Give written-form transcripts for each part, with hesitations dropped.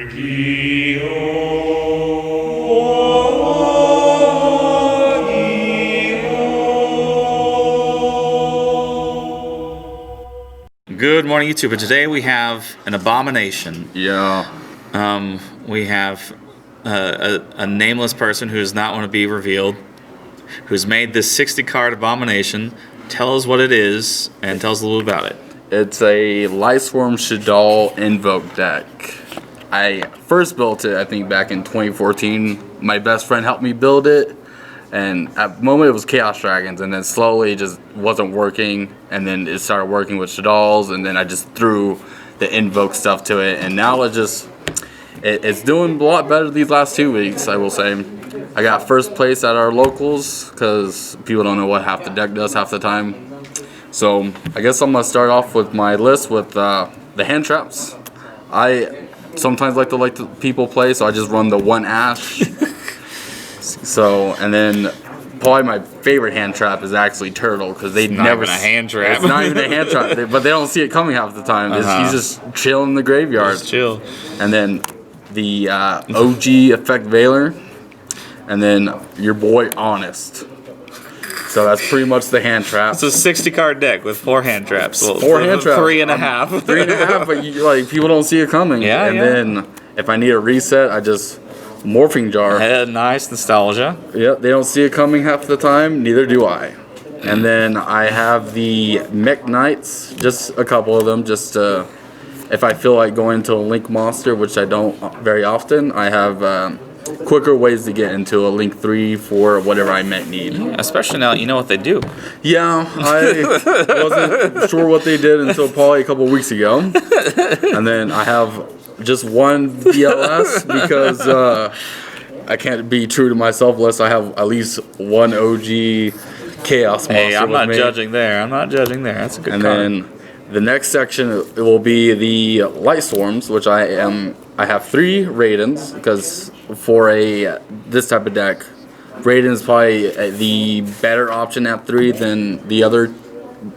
Good morning, YouTube. And today we have an abomination. Yeah. We have a nameless person who does not want to be revealed, who's made this 60-card abomination. Tell us what it is and tell us a little about it. It's a Lightsworn Shaddoll Invoked deck. I first built it, I think, back in 2014. My best friend helped me build it. And at the moment it was Chaos Dragons, and then slowly it just wasn't working, and then it started working with Shaddolls, and then I just threw the Invoke stuff to it, and now it's doing a lot better these last 2 weeks, I will say. I got first place at our locals, because people don't know what half the deck does half the time. So I guess I'm going to start off with my list with the hand traps. I sometimes like to people play, so I just run the 1 Ash. So, and then probably my favorite hand trap is actually Turtle, because they never. It's not even a hand trap. It's not even a hand trap, but they don't see it coming half the time. He's just chilling in the graveyard. Just chill. And then the OG Effect Veiler, and then your boy Honest. So that's pretty much the hand trap. It's a 60-card deck with 4 hand traps. Well, 4 hand traps. 3.5. 3.5, but people don't see it coming. Yeah, and then if I need a reset, I just Morphing Jar. Nice nostalgia. Yep, they don't see it coming half the time, neither do I. And then I have the Mech Knights, just a couple of them, just if I feel like going to a Link monster, which I don't very often, I have quicker ways to get into a Link 3, 4, whatever I might need. Especially now that you know what they do. Yeah, I wasn't sure what they did until probably a couple weeks ago. And then I have just one DLS because I can't be true to myself unless I have at least one OG Chaos monster. Hey, I'm not with me. judging there. I'm not judging there. That's a good And card. then the next section it will be the Lightsworns, which I have 3 Raidens, because for this type of deck, Raiden is probably the better option at 3 than the other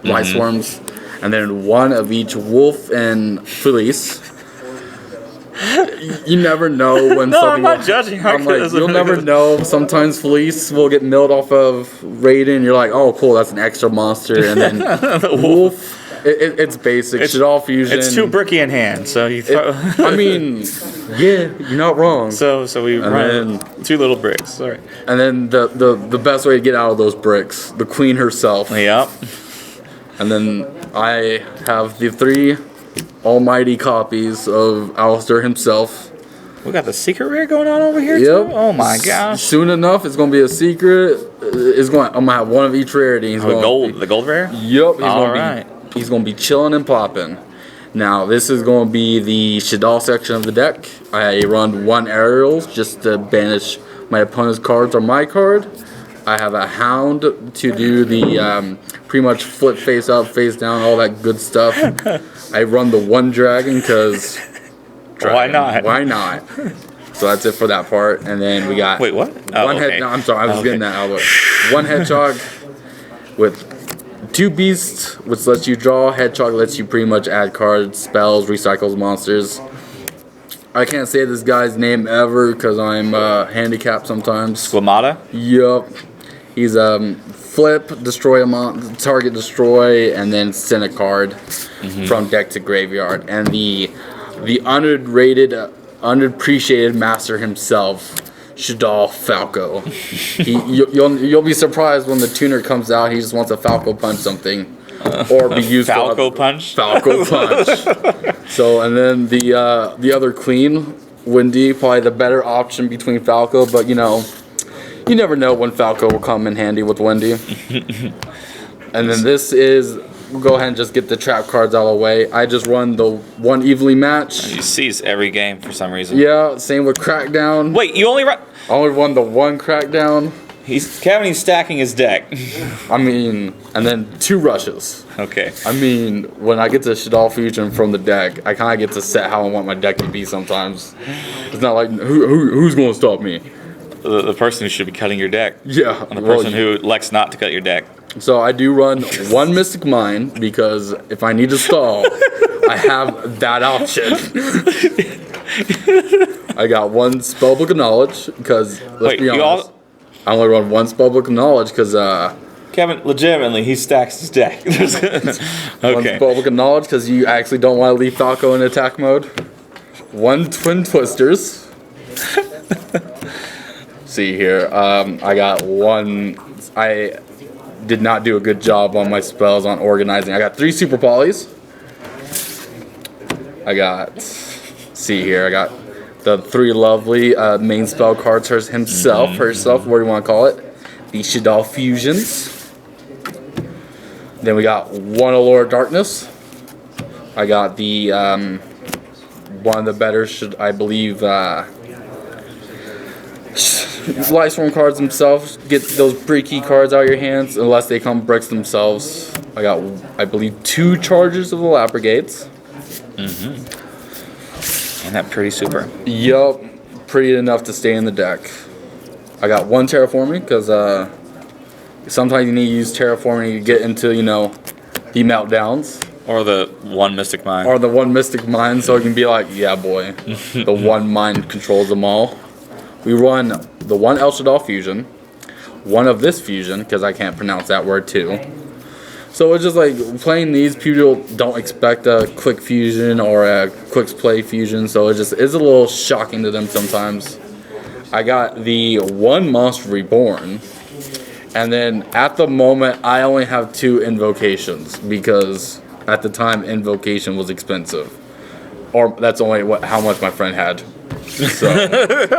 Lightsworms. And then 1 of each Wolf and Felice. You never know when something. I'm not judging. I'm like, you'll never know. Sometimes Felice will get milled off of Raiden. You're like, oh, cool, that's an extra monster. And then Wolf, it's basic. Shaddoll fusion. It's 2 bricky in hand, so you throw. I mean, yeah, you're not wrong. So we run 2 little bricks. Sorry. And then the best way to get out of those bricks, the Queen herself. Yep. And then I have the 3 almighty copies of Alistair himself. We got the secret rare going on over here Yep. too? Oh my gosh. Soon enough, it's gonna be a secret. I'm gonna have 1 of each rarity. The gold rare? Yep. Alright. He's gonna be chilling and popping. Now this is gonna be the Shaddoll section of the deck. I run 1 Aerials just to banish my opponent's cards or my card. I have a Hound to do the pretty much flip face up, face down, all that good stuff. I run the 1 Dragon because Why not? Why not? So that's it for that part. And then we got Wait, what? No, I'm sorry, I was getting that out. 1 Hedgehog with 2 Beasts, which lets you draw. Hedgehog lets you pretty much add cards, spells, recycles monsters. I can't say this guy's name ever because I'm handicapped sometimes. Squamata? Yup. He's flip, destroy a target, destroy, and then send a card from deck to graveyard. And the underrated, unappreciated master himself, Shaddoll Falco. You'll be surprised when the tuner comes out. He just wants a Falco punch something, or be used Falco punch. Falco punch. So and then the other Queen, Windy, probably the better option between Falco, but you you never know when Falco will come in handy with Wendy. And then this is, we'll go ahead and just get the trap cards out of the way. I just run the 1 evenly match. He sees every game for some reason. Yeah, same with Crackdown. Wait, you only run? I only run the 1 Crackdown. Kevin's stacking his deck. I mean, and then 2 rushes. Okay. I mean, when I get to Shaddoll Fusion from the deck, I kind of get to set how I want my deck to be sometimes. It's not like, who's going to stop me? The person who should be cutting your deck. Yeah. And the person who elects not to cut your deck. So I do run 1 Mystic Mind because if I need to stall, I have that option. I got one spellbook of knowledge because let's be honest, I only run one spellbook of knowledge because Kevin, legitimately, he stacks his deck. one spellbook of knowledge because you actually don't want to leave Falco in attack mode. One twin twisters. See here, I got one. I did not do a good job on my spells on organizing. I got 3 super polys. I got, see here, I got the 3 lovely main herself, whatever you want to call it. The Shaddoll fusions. Then we got 1 Allure of Darkness. I got the one of the better, I believe, Lightsworn cards themselves. Get those pre-key cards out of your hands unless they come bricks themselves. I got, I believe, 2 charges of the Lap Brigades. And that pretty super. Yup, pretty enough to stay in the deck. I got 1 terraforming because sometimes you need to use terraforming to get into, you know, the meltdowns. Or the 1 Mystic Mine. Or the 1 Mystic Mine, so it can be like, yeah, boy, the 1 mine controls them all. We run the 1 Shaddoll fusion, 1 of this fusion, because I can't pronounce that word too. So it's just like playing these, people don't expect a quick fusion or a quick play fusion, so it just is a little shocking to them sometimes. I got the 1 Monster Reborn, and then at the moment I only have 2 invocations because at the time invocation was expensive, or that's only how much my friend had. So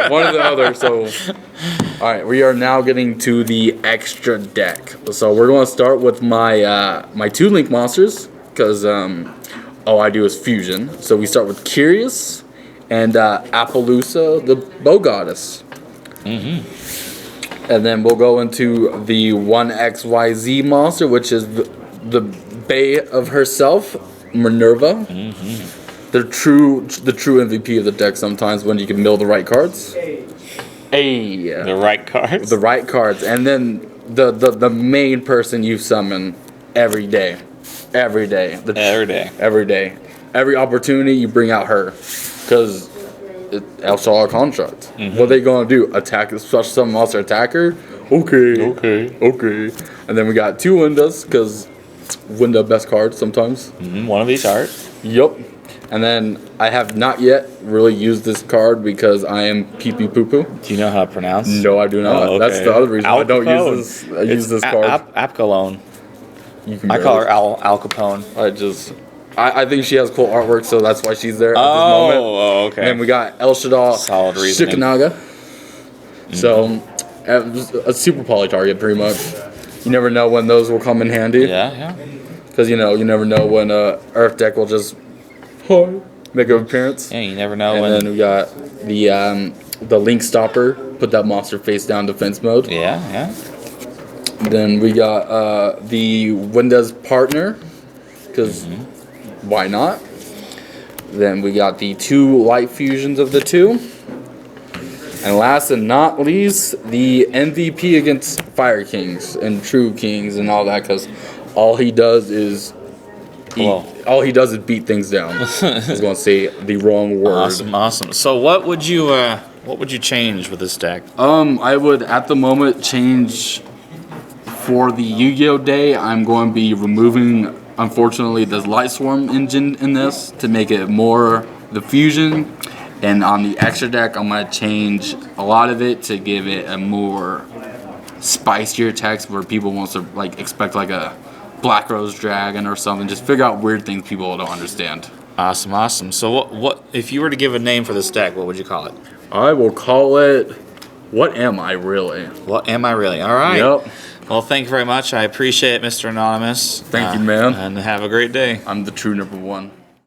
one or the other. So all right, we are now getting to the extra deck. So we're going to start with my my 2 link monsters because all I do is fusion. So we start with Curious and Appaloosa, the Bow Goddess. And then we'll go into the 1XYZ monster, which is the Bay of herself, Minerva. The true MVP of the deck sometimes when you can mill the right cards. The right cards? The right cards. And then the main person you summon every day. Every day. Every day. Every opportunity you bring out her. Because Shaddoll construct. What are they going to do? Attack special summon monster attacker? Okay. And then we got 2 Windas because Winda best card sometimes. 1 of each art. Yup. And then I have not yet really used this card because I am pee-pee poo-poo. Do you know how to pronounce? No, I do not. Oh, okay. That's the other reason I don't use this. I use this card. Apcalone. I call her Al Capone. I think she has cool artwork, so that's why she's there at this moment. Oh, okay. And then we got Shaddoll Solid reasoning. Shikanaga. So, a super poly target, pretty much. You never know when those will come in handy. Yeah. Because, you never know when Earth deck will just make an appearance. Yeah, you never know and when. And then we got the Link Stopper, put that monster face down defense mode. Yeah. Then we got the Windows Partner, because why not? Then we got the 2 light fusions of the 2. And last and not least, the MVP against Fire Kings and True Kings and all that, because all he does is beat things down. I was going to say the wrong word. Awesome. So what would you change with this deck? I would at the moment change for the Yu-Gi-Oh day. I'm going to be removing, unfortunately, this Lightsworn engine in this to make it more the fusion. And on the extra deck, I'm going to change a lot of it to give it a more spicier text where people want to expect a Black Rose Dragon or something. Just figure out weird things people don't understand. Awesome. So what if you were to give a name for this deck, what would you call it? I will call it, What Am I Really? What Am I Really? All right. Yep. Well, thank you very much. I appreciate it, Mr. Anonymous. Thank you, man. And have a great day. I'm the true #1.